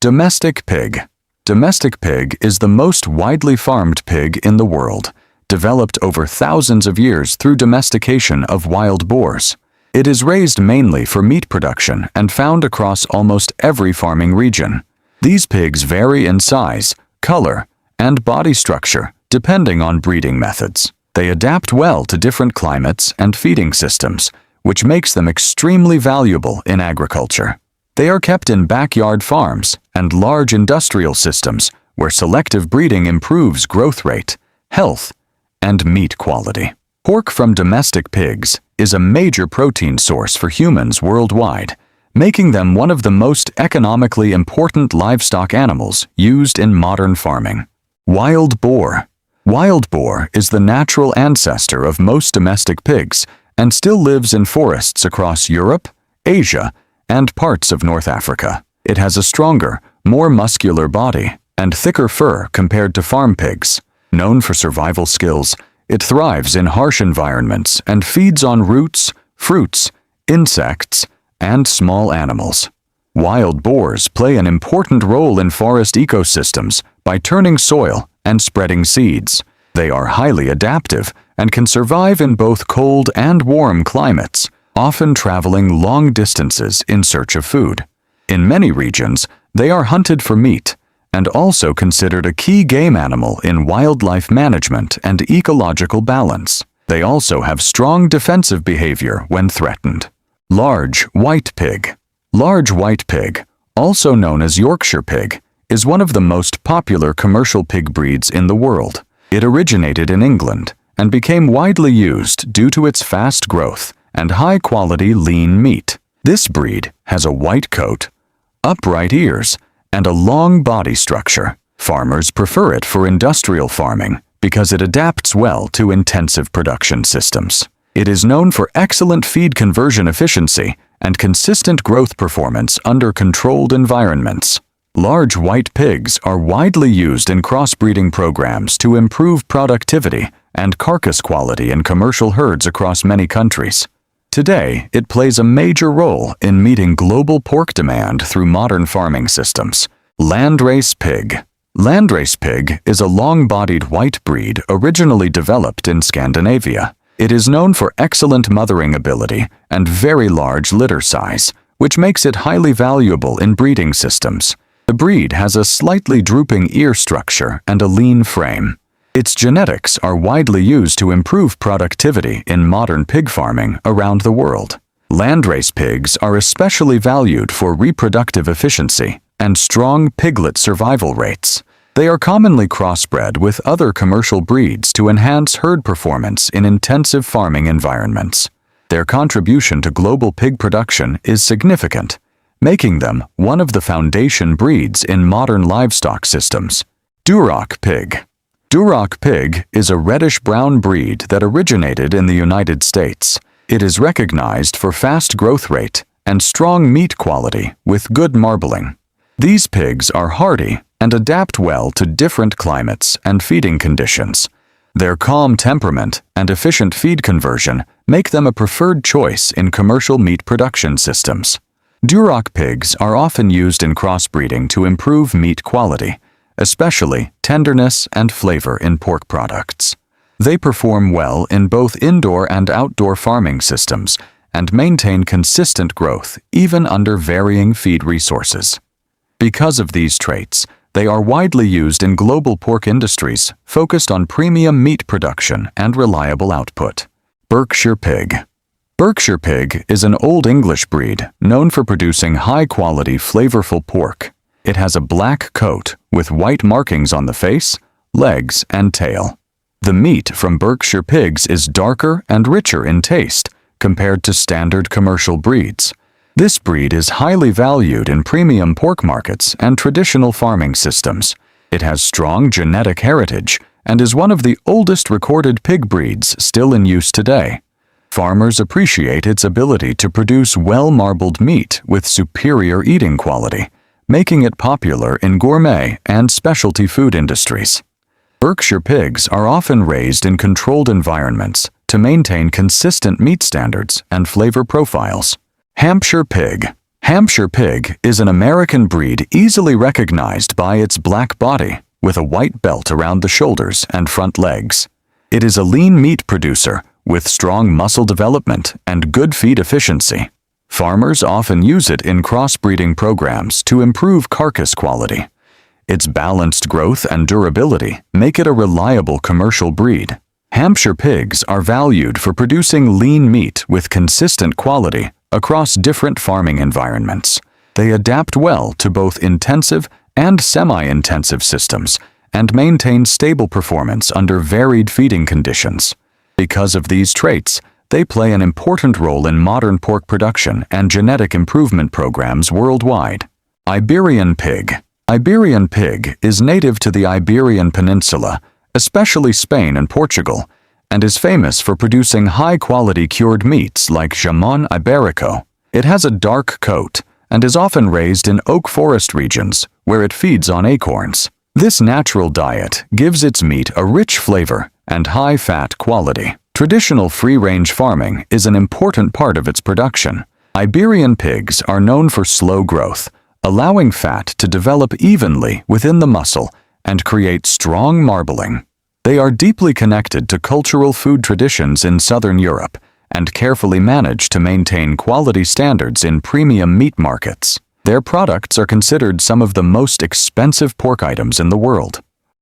Domestic pig. Domestic pig is the most widely farmed pig in the world, developed over thousands of years through domestication of wild boars. It is raised mainly for meat production and found across almost every farming region. These pigs vary in size, color, and body structure depending on breeding methods. They adapt well to different climates and feeding systems, which makes them extremely valuable in agriculture. They are kept in backyard farms and large industrial systems where selective breeding improves growth rate, health, and meat quality. Pork from domestic pigs is a major protein source for humans worldwide, making them one of the most economically important livestock animals used in modern farming. Wild boar. Wild boar is the natural ancestor of most domestic pigs and still lives in forests across Europe, Asia, and parts of North Africa. It has a stronger, more muscular body and thicker fur compared to farm pigs. Known for survival skills, it thrives in harsh environments and feeds on roots, fruits, insects, and small animals. Wild boars play an important role in forest ecosystems by turning soil and spreading seeds. They are highly adaptive and can survive in both cold and warm climates, often traveling long distances in search of food. In many regions, they are hunted for meat and also considered a key game animal in wildlife management and ecological balance. They also have strong defensive behavior when threatened. Large white pig. Large white pig, also known as Yorkshire pig, is one of the most popular commercial pig breeds in the world. It originated in England and became widely used due to its fast growth and high-quality lean meat. This breed has a white coat, upright ears, and a long body structure. Farmers prefer it for industrial farming because it adapts well to intensive production systems. It is known for excellent feed conversion efficiency and consistent growth performance under controlled environments. Large white pigs are widely used in crossbreeding programs to improve productivity and carcass quality in commercial herds across many countries. Today, it plays a major role in meeting global pork demand through modern farming systems. Landrace Pig. Landrace Pig is a long-bodied white breed originally developed in Scandinavia. It is known for excellent mothering ability and very large litter size, which makes it highly valuable in breeding systems. The breed has a slightly drooping ear structure and a lean frame. Its genetics are widely used to improve productivity in modern pig farming around the world. Landrace pigs are especially valued for reproductive efficiency and strong piglet survival rates. They are commonly crossbred with other commercial breeds to enhance herd performance in intensive farming environments. Their contribution to global pig production is significant, making them one of the foundation breeds in modern livestock systems. Duroc Pig. Duroc Pig is a reddish-brown breed that originated in the United States. It is recognized for fast growth rate and strong meat quality with good marbling. These pigs are hardy and adapt well to different climates and feeding conditions. Their calm temperament and efficient feed conversion make them a preferred choice in commercial meat production systems. Duroc pigs are often used in crossbreeding to improve meat quality, especially tenderness and flavor in pork products. They perform well in both indoor and outdoor farming systems and maintain consistent growth even under varying feed resources. Because of these traits, they are widely used in global pork industries focused on premium meat production and reliable output. Berkshire Pig. Berkshire Pig is an Old English breed known for producing high-quality, flavorful pork. It has a black coat with white markings on the face, legs, and tail. The meat from Berkshire pigs is darker and richer in taste compared to standard commercial breeds. This breed is highly valued in premium pork markets and traditional farming systems. It has strong genetic heritage and is one of the oldest recorded pig breeds still in use today. Farmers appreciate its ability to produce well-marbled meat with superior eating quality, making it popular in gourmet and specialty food industries. Berkshire pigs are often raised in controlled environments to maintain consistent meat standards and flavor profiles. Hampshire Pig. Hampshire Pig is an American breed easily recognized by its black body, with a white belt around the shoulders and front legs. It is a lean meat producer with strong muscle development and good feed efficiency. Farmers often use it in crossbreeding programs to improve carcass quality. Its balanced growth and durability make it a reliable commercial breed. Hampshire pigs are valued for producing lean meat with consistent quality across different farming environments. They adapt well to both intensive and semi-intensive systems and maintain stable performance under varied feeding conditions. Because of these traits, they play an important role in modern pork production and genetic improvement programs worldwide. Iberian Pig. Iberian Pig is native to the Iberian Peninsula, especially Spain and Portugal, and is famous for producing high-quality cured meats like jamón ibérico. It has a dark coat and is often raised in oak forest regions where it feeds on acorns. This natural diet gives its meat a rich flavor and high-fat quality. Traditional free-range farming is an important part of its production. Iberian pigs are known for slow growth, allowing fat to develop evenly within the muscle and create strong marbling. They are deeply connected to cultural food traditions in Southern Europe and carefully managed to maintain quality standards in premium meat markets. Their products are considered some of the most expensive pork items in the world.